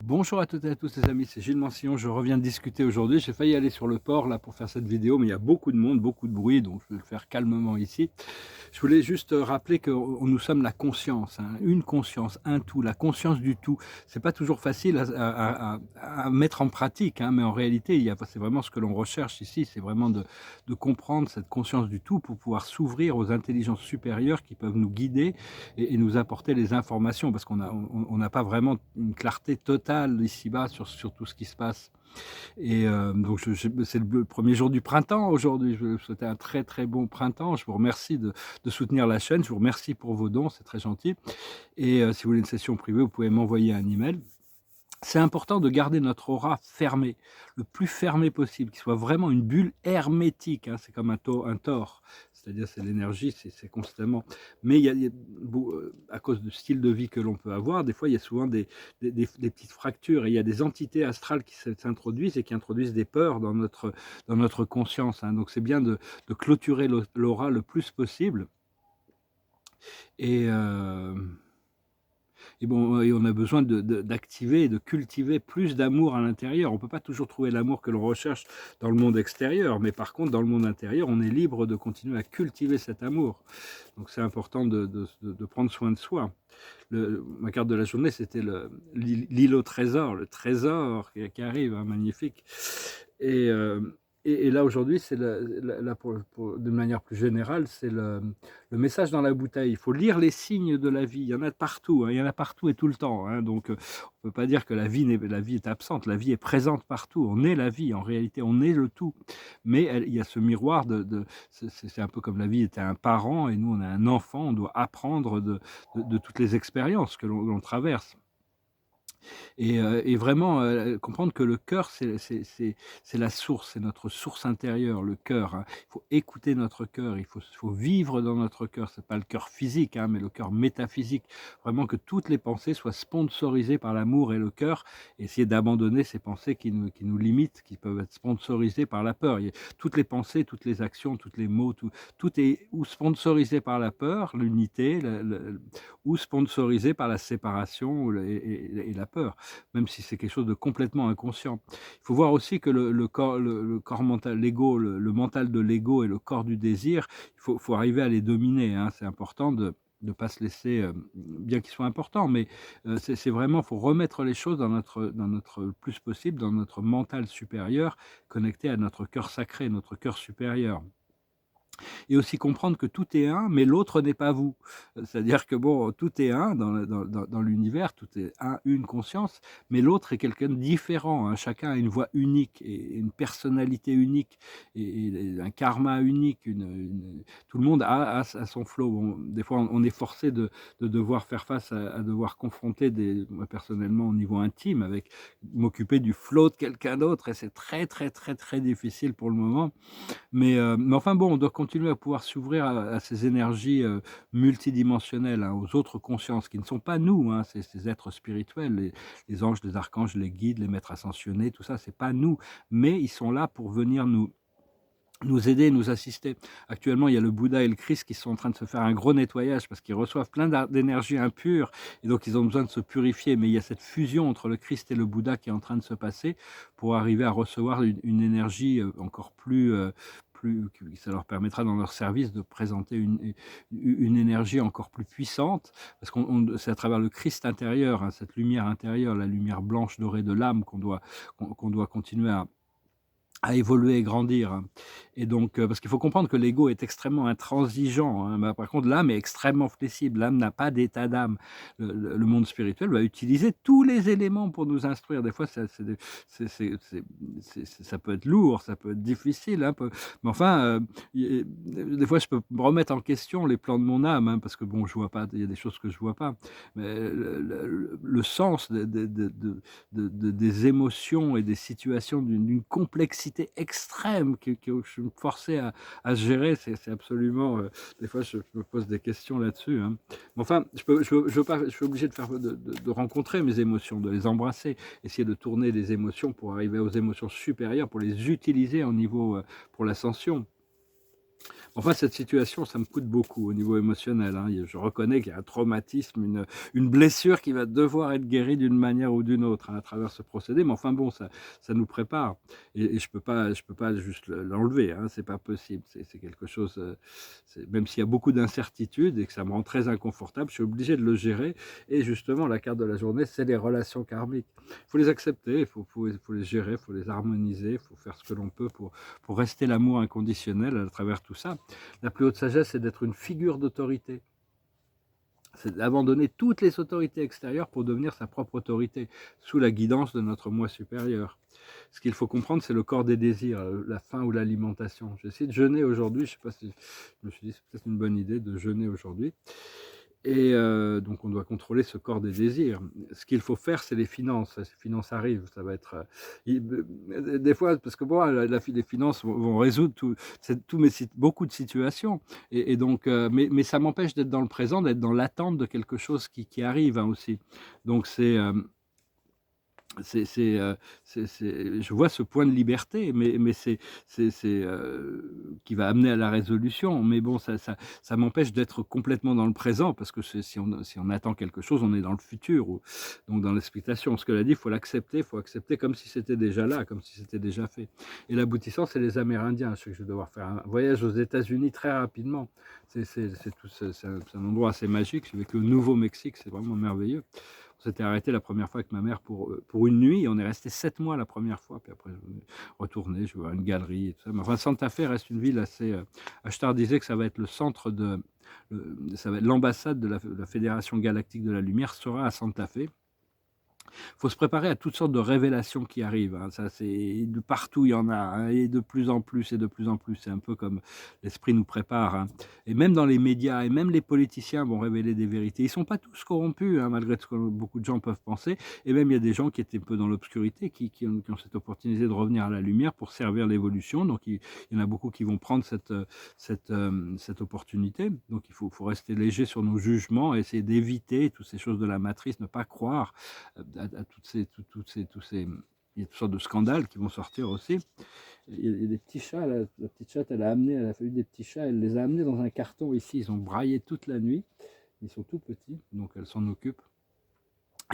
Bonjour à toutes et à tous les amis, c'est Gilles Mancillon, je reviens de discuter aujourd'hui. J'ai failli aller sur le port là pour faire cette vidéo, mais il y a beaucoup de monde, beaucoup de bruit, donc je vais le faire calmement ici. Je voulais juste rappeler que nous sommes la conscience, hein, une conscience, un tout, la conscience du tout. C'est pas toujours facile à mettre en pratique, hein, mais en réalité, c'est vraiment ce que l'on recherche ici, c'est vraiment de comprendre cette conscience du tout pour pouvoir s'ouvrir aux intelligences supérieures qui peuvent nous guider et nous apporter les informations, parce qu'on n'a pas vraiment une clarté totale ici-bas sur tout ce qui se passe. Et donc c'est le premier jour du printemps aujourd'hui. Je veux vous souhaiter un très, très bon printemps. Je vous remercie de soutenir la chaîne. Je vous remercie pour vos dons, c'est très gentil. Et si vous voulez une session privée, vous pouvez m'envoyer un email. C'est important de garder notre aura fermée, le plus fermé possible, qu'il soit vraiment une bulle hermétique, hein. C'est comme un tor, c'est-à-dire c'est l'énergie, c'est constamment. Mais à cause du style de vie que l'on peut avoir, des fois il y a souvent des petites fractures et il y a des entités astrales qui s'introduisent et qui introduisent des peurs dans notre conscience, hein. Donc c'est bien de clôturer l'aura le plus possible. Et et on a besoin d'activer et de cultiver plus d'amour à l'intérieur. On ne peut pas toujours trouver l'amour que l'on recherche dans le monde extérieur, mais par contre, dans le monde intérieur, on est libre de continuer à cultiver cet amour. Donc c'est important de prendre soin de soi. Ma carte de la journée, c'était l'île au trésor, le trésor qui arrive, hein, magnifique. Et, euh, et là, aujourd'hui, c'est de manière plus générale, c'est le message dans la bouteille. Il faut lire les signes de la vie. Il y en a partout, hein, il y en a partout et tout le temps, hein. Donc, on ne peut pas dire que la vie est absente. La vie est présente partout. On est la vie. En réalité, on est le tout. Mais il y a ce miroir c'est un peu comme la vie était un parent et nous, on est un enfant. On doit apprendre de toutes les expériences que l'on traverse. Et vraiment, comprendre que le cœur, c'est la source, c'est notre source intérieure, le cœur, hein. Il faut écouter notre cœur, il faut vivre dans notre cœur. C'est pas le cœur physique, hein, mais le cœur métaphysique. Vraiment que toutes les pensées soient sponsorisées par l'amour et le cœur, et essayer d'abandonner ces pensées qui nous limitent, qui peuvent être sponsorisées par la peur. Toutes les pensées, toutes les actions, tous les mots, tout est ou sponsorisé par la peur, l'unité, ou sponsorisé par la séparation et la peur, même si c'est quelque chose de complètement inconscient. Il faut voir aussi que le corps mental, l'ego, le mental de l'ego et le corps du désir, il faut arriver à les dominer, hein. C'est important de ne pas se laisser, bien qu'ils soient importants, mais c'est vraiment, il faut remettre les choses dans notre le plus possible, dans notre mental supérieur, connecté à notre cœur sacré, notre cœur supérieur. Et aussi comprendre que tout est un, mais l'autre n'est pas vous. C'est-à-dire que bon, tout est un dans l'univers, tout est une conscience, mais l'autre est quelqu'un de différent, hein. Chacun a une voix unique et une personnalité unique et un karma unique. Tout le monde a son flow. Bon, des fois, on est forcé de devoir faire face à devoir confronter moi personnellement au niveau intime, avec m'occuper du flow de quelqu'un d'autre, et c'est très, très, très, très difficile pour le moment. Mais enfin bon, on doit continuer à pouvoir s'ouvrir à ces énergies, multidimensionnelles, hein, aux autres consciences qui ne sont pas nous, hein, ces êtres spirituels, les anges, les archanges, les guides, les maîtres ascensionnés, tout ça, c'est pas nous. Mais ils sont là pour venir nous aider, nous assister. Actuellement, il y a le Bouddha et le Christ qui sont en train de se faire un gros nettoyage parce qu'ils reçoivent plein d'énergie impure et donc ils ont besoin de se purifier. Mais il y a cette fusion entre le Christ et le Bouddha qui est en train de se passer pour arriver à recevoir une énergie encore ça leur permettra dans leur service de présenter une énergie encore plus puissante, parce c'est à travers le Christ intérieur, hein, cette lumière intérieure, la lumière blanche dorée de l'âme qu'on doit continuer à évoluer et grandir, hein. Et donc, parce qu'il faut comprendre que l'ego est extrêmement intransigeant, hein, mais par contre l'âme est extrêmement flexible. L'âme n'a pas d'état d'âme. Le monde spirituel va utiliser tous les éléments pour nous instruire. Des fois, ça peut être lourd, ça peut être difficile, hein, mais enfin, des fois, je peux me remettre en question les plans de mon âme, hein, parce que bon, je vois pas, il y a des choses que je vois pas. Mais le sens des émotions et des situations d'une complexité extrême que je suis forcé à gérer, c'est absolument, des fois je me pose des questions là-dessus, hein. Mais enfin, je suis obligé de rencontrer mes émotions, de les embrasser, essayer de tourner les émotions pour arriver aux émotions supérieures, pour les utiliser au niveau, pour l'ascension. Enfin, cette situation, ça me coûte beaucoup au niveau émotionnel, hein. Je reconnais qu'il y a un traumatisme, une blessure qui va devoir être guérie d'une manière ou d'une autre, hein, à travers ce procédé. Mais enfin bon, ça nous prépare et je peux pas juste l'enlever, hein, c'est pas possible. C'est quelque chose, même s'il y a beaucoup d'incertitudes et que ça me rend très inconfortable, je suis obligé de le gérer. Et justement, la carte de la journée, c'est les relations karmiques. Il faut les accepter, il faut les gérer, il faut les harmoniser, il faut faire ce que l'on peut pour rester l'amour inconditionnel à travers tout ça. La plus haute sagesse, c'est d'être une figure d'autorité. C'est d'abandonner toutes les autorités extérieures pour devenir sa propre autorité, sous la guidance de notre moi supérieur. Ce qu'il faut comprendre, c'est le corps des désirs, la faim ou l'alimentation. J'ai essayé de jeûner aujourd'hui, je ne sais pas si je me suis dit c'est peut-être une bonne idée de jeûner aujourd'hui. Et donc on doit contrôler ce corps des désirs. Ce qu'il faut faire, c'est les finances. Les finances arrivent, ça va être, des fois parce que moi, les finances vont résoudre beaucoup de situations et donc mais ça m'empêche d'être dans le présent, d'être dans l'attente de quelque chose qui arrive, hein, aussi. Donc c'est c'est, je vois ce point de liberté, mais qui va amener à la résolution. Mais bon, ça m'empêche d'être complètement dans le présent parce que si on attend quelque chose, on est dans le futur ou donc dans l'expectation. Ce qu'elle a dit, il faut accepter comme si c'était déjà là, comme si c'était déjà fait. Et l'aboutissant, c'est les Amérindiens. Je sais que je vais devoir faire un voyage aux États-Unis très rapidement. C'est un endroit assez magique. J'ai vécu au Nouveau-Mexique, c'est vraiment merveilleux. On s'était arrêté la première fois avec ma mère pour une nuit et on est resté 7 mois la première fois. Puis après, on est retourné, je vois une galerie et tout ça. Mais enfin, Santa Fe reste une ville assez. Ashtar disait que ça va être le centre ça va être l'ambassade de la Fédération Galactique de la Lumière sera à Santa Fe. Il faut se préparer à toutes sortes de révélations qui arrivent, hein. Ça, c'est de partout, il y en a, hein, et de plus en plus et de plus en plus. C'est un peu comme l'esprit nous prépare, hein. Et même dans les médias, et même les politiciens vont révéler des vérités. Ils ne sont pas tous corrompus, hein, malgré ce que beaucoup de gens peuvent penser. Et même il y a des gens qui étaient un peu dans l'obscurité, qui ont cette opportunité de revenir à la lumière pour servir l'évolution. Donc il y en a beaucoup qui vont prendre cette opportunité. Donc il faut rester léger sur nos jugements, essayer d'éviter toutes ces choses de la matrice, ne pas croire à tous ces, il y a toutes sortes de scandales qui vont sortir aussi. Il y a des petits chats, la petite chatte, elle a fallu des petits chats, elle les a amenés dans un carton ici, ils ont braillé toute la nuit, ils sont tout petits, donc elle s'en occupe.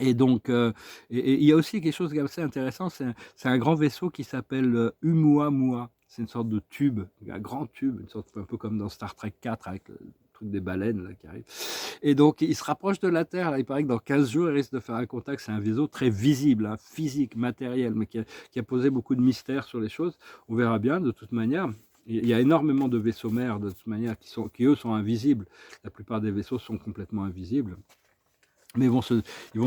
Et donc, et il y a aussi quelque chose d'assez intéressant, c'est un grand vaisseau qui s'appelle Oumuamua. C'est une sorte de tube, un grand tube, une sorte un peu comme dans Star Trek 4 avec le truc des baleines là, qui arrive. Et donc, il se rapproche de la Terre. Là, il paraît que dans 15 jours, il risque de faire un contact. C'est un vaisseau très visible, hein, physique, matériel, mais qui a posé beaucoup de mystères sur les choses. On verra bien, de toute manière. Il y a énormément de vaisseaux mères, de toute manière, qui eux sont invisibles. La plupart des vaisseaux sont complètement invisibles. Mais ils vont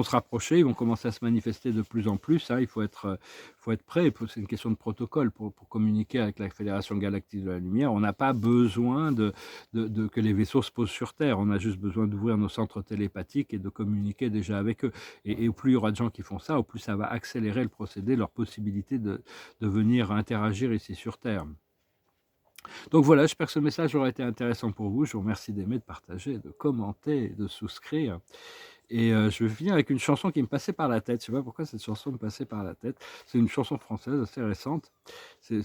se rapprocher, ils vont commencer à se manifester de plus en plus, hein. Il faut être prêt. C'est une question de protocole pour communiquer avec la Fédération Galactique de la Lumière. On n'a pas besoin que les vaisseaux se posent sur Terre. On a juste besoin d'ouvrir nos centres télépathiques et de communiquer déjà avec eux. Et plus il y aura de gens qui font ça, au plus ça va accélérer le procédé, leur possibilité de venir interagir ici sur Terre. Donc voilà, j'espère que ce message aura été intéressant pour vous. Je vous remercie d'aimer, de partager, de commenter, de souscrire. Et je vais finir avec une chanson qui me passait par la tête. Je ne sais pas pourquoi cette chanson me passait par la tête. C'est une chanson française assez récente.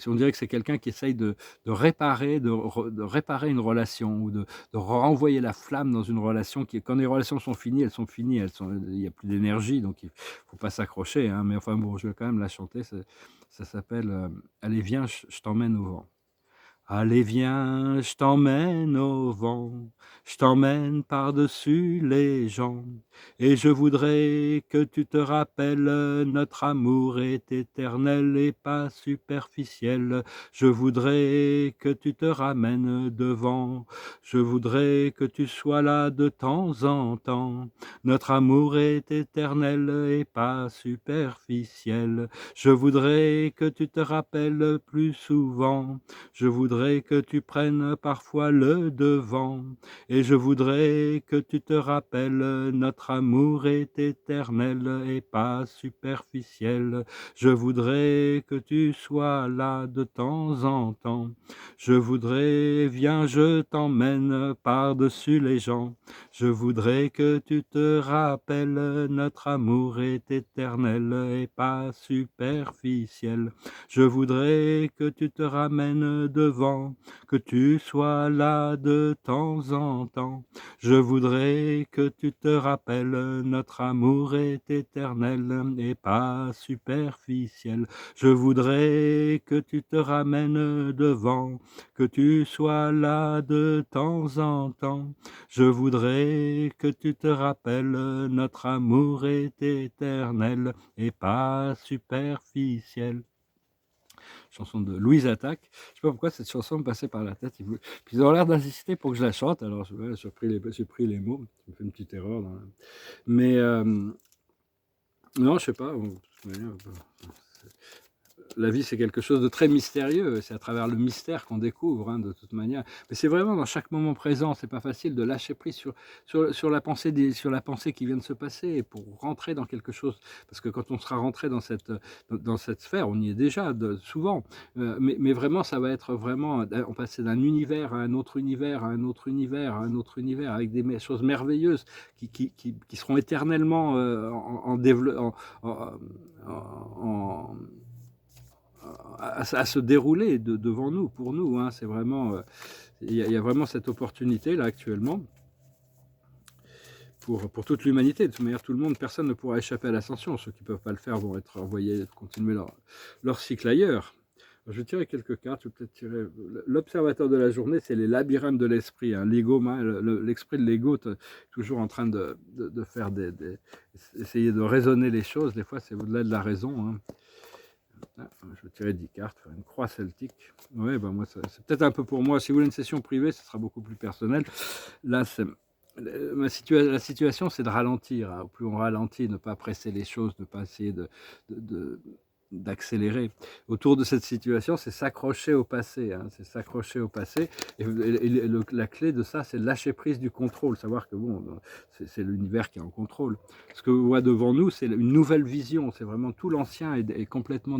On dirait que c'est quelqu'un qui essaye de réparer, de réparer une relation ou de renvoyer la flamme dans une relation quand les relations sont finies, elles sont finies. Il n'y a plus d'énergie, donc il ne faut pas s'accrocher, hein. Mais enfin bon, je vais quand même la chanter. Ça s'appelle Allez, viens, je t'emmène au vent. Allez, viens, je t'emmène au vent, je t'emmène par-dessus les gens, et je voudrais que tu te rappelles, notre amour est éternel et pas superficiel. Je voudrais que tu te ramènes devant, je voudrais que tu sois là de temps en temps. Notre amour est éternel et pas superficiel. Je voudrais que tu te rappelles plus souvent. Je voudrais que tu prennes parfois le devant, et je voudrais que tu te rappelles, notre amour est éternel et pas superficiel. Je voudrais que tu sois là de temps en temps. Je voudrais, viens, je t'emmène par-dessus les gens. Je voudrais que tu te rappelles, notre amour est éternel et pas superficiel. Je voudrais que tu te ramènes devant devant, que tu sois là de temps en temps. Je voudrais que tu te rappelles, notre amour est éternel et pas superficiel. Je voudrais que tu te ramènes devant, que tu sois là de temps en temps. Je voudrais que tu te rappelles, notre amour est éternel et pas superficiel. Chanson de Louise Attaque. Je sais pas pourquoi cette chanson me passait par la tête. Puis ils ont l'air d'insister pour que je la chante. Alors j'ai pris les mots. J'ai fait une petite erreur. Mais non, je sais pas. La vie, c'est quelque chose de très mystérieux. C'est à travers le mystère qu'on découvre, hein, de toute manière. Mais c'est vraiment dans chaque moment présent. C'est pas facile de lâcher prise sur la pensée qui vient de se passer et pour rentrer dans quelque chose. Parce que quand on sera rentré dans cette sphère, on y est déjà souvent. Mais vraiment, ça va être vraiment, on passe d'un univers à un autre univers, à un autre univers, à un autre univers, avec des choses merveilleuses qui seront éternellement à se dérouler devant nous, pour nous. Hein. C'est vraiment, il y a vraiment cette opportunité là actuellement pour toute l'humanité. De toute manière, tout le monde, personne ne pourra échapper à l'ascension. Ceux qui ne peuvent pas le faire vont être envoyés continuer leur cycle ailleurs. Je vais tirer quelques cartes. Je vais peut-être tirer l'observateur de la journée, c'est les labyrinthes de l'esprit. Hein. L'ego, l'esprit de l'ego, toujours en train de faire essayer de raisonner les choses. Des fois, c'est au-delà de la raison. Hein. Ah, je vais tirer 10 cartes, faire une croix celtique. Oui, ben moi, c'est peut-être un peu pour moi. Si vous voulez une session privée, ce sera beaucoup plus personnel. Là, la situation, c'est de ralentir. Hein. Plus on ralentit, ne pas presser les choses, ne pas essayer d'accélérer. Autour de cette situation, c'est s'accrocher au passé. Hein. C'est s'accrocher au passé. Et la clé de ça, c'est lâcher prise du contrôle. Savoir que bon, c'est l'univers qui est en contrôle. Ce que vous voyez devant nous, c'est une nouvelle vision. C'est vraiment tout l'ancien est complètement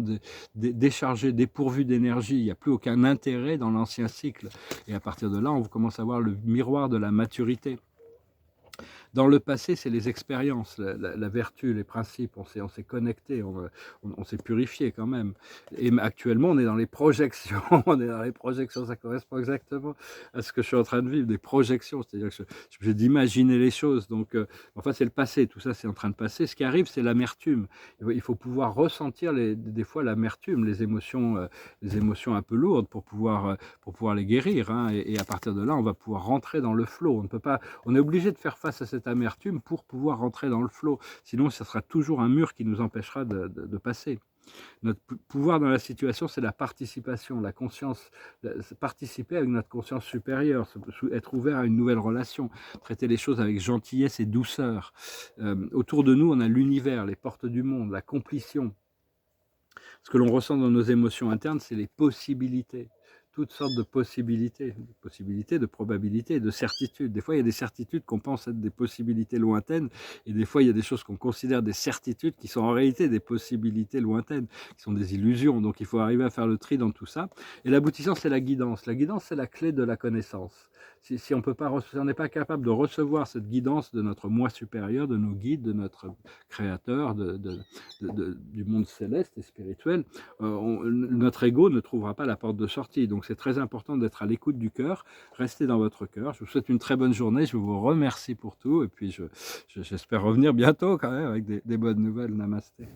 déchargé, dépourvu d'énergie. Il n'y a plus aucun intérêt dans l'ancien cycle. Et à partir de là, on commence à voir le miroir de la maturité. Dans le passé, c'est les expériences, la vertu, les principes, on s'est connecté, on s'est purifié quand même. Et actuellement, on est dans les projections, on est dans les projections, ça correspond exactement à ce que je suis en train de vivre, des projections, c'est-à-dire que je d'imaginer les choses. Donc, enfin, c'est le passé, tout ça, c'est en train de passer. Ce qui arrive, c'est l'amertume. Il faut pouvoir ressentir des fois l'amertume, les émotions un peu lourdes pour pouvoir les guérir. Hein, et à partir de là, on va pouvoir rentrer dans le flot. On ne peut pas, on est obligé de faire face à cette amertume pour pouvoir rentrer dans le flot. Sinon, ce sera toujours un mur qui nous empêchera de passer. Notre pouvoir dans la situation, c'est la participation, la conscience, participer avec notre conscience supérieure, être ouvert à une nouvelle relation, traiter les choses avec gentillesse et douceur. Autour de nous, on a l'univers, les portes du monde, la complétion. Ce que l'on ressent dans nos émotions internes, c'est les possibilités. Toutes sortes de possibilités, de probabilités, de certitudes. Des fois, il y a des certitudes qu'on pense être des possibilités lointaines, et des fois, il y a des choses qu'on considère des certitudes qui sont en réalité des possibilités lointaines, qui sont des illusions. Donc, il faut arriver à faire le tri dans tout ça. Et l'aboutissant, c'est la guidance. La guidance, c'est la clé de la connaissance. Si on n'est pas capable de recevoir cette guidance de notre moi supérieur, de nos guides, de notre créateur, du monde céleste et spirituel, notre ego ne trouvera pas la porte de sortie. Donc c'est très important d'être à l'écoute du cœur, restez dans votre cœur. Je vous souhaite une très bonne journée, je vous remercie pour tout, et puis j'espère revenir bientôt quand même avec des bonnes nouvelles. Namasté.